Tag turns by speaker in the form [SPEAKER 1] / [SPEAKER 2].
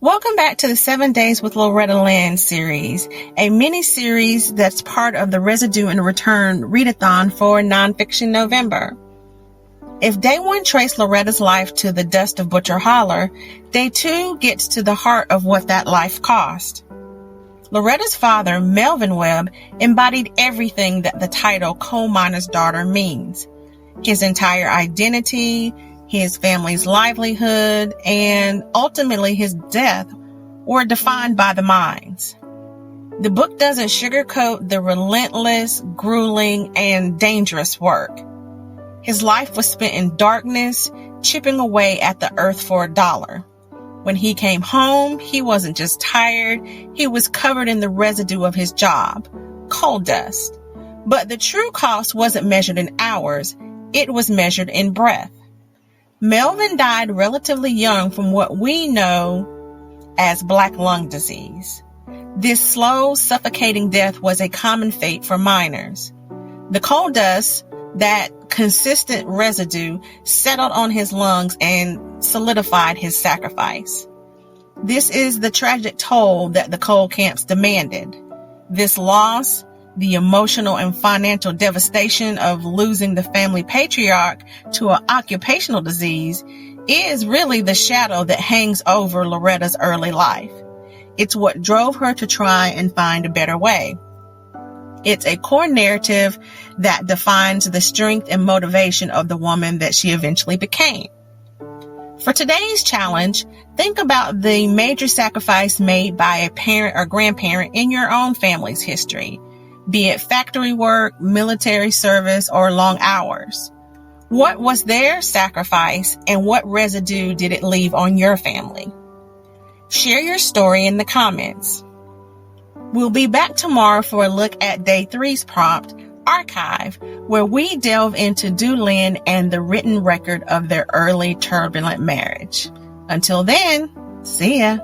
[SPEAKER 1] Welcome back to the 7 Days with Loretta Lynn series, a mini-series that's part of the Residue and Return readathon for Nonfiction November. If day one traced Loretta's life to the dust of Butcher Holler, day two gets to the heart of what that life cost. Loretta's father, Melvin Webb, embodied everything that the title coal miner's daughter means. His entire identity, his family's livelihood, and ultimately his death were defined by the mines. The book doesn't sugarcoat the relentless, grueling, and dangerous work. His life was spent in darkness, chipping away at the earth for a dollar. When he came home, he wasn't just tired, he was covered in the residue of his job, coal dust. But the true cost wasn't measured in hours, it was measured in breath. Melvin died relatively young from what we know as black lung disease. This slow, suffocating death was a common fate for miners. The coal dust, that consistent residue, settled on his lungs and solidified his sacrifice. This is the tragic toll that the coal camps demanded. This loss, the emotional and financial devastation of losing the family patriarch to an occupational disease, is really the shadow that hangs over Loretta's early life. It's what drove her to try and find a better way. It's a core narrative that defines the strength and motivation of the woman that she eventually became. For today's challenge, think about the major sacrifice made by a parent or grandparent in your own family's history, be it factory work, military service, or long hours. What was their sacrifice and what residue did it leave on your family? Share your story in the comments. We'll be back tomorrow for a look at day 3's prompt, Archive, where we delve into Lynn and the written record of their early turbulent marriage. Until then, see ya.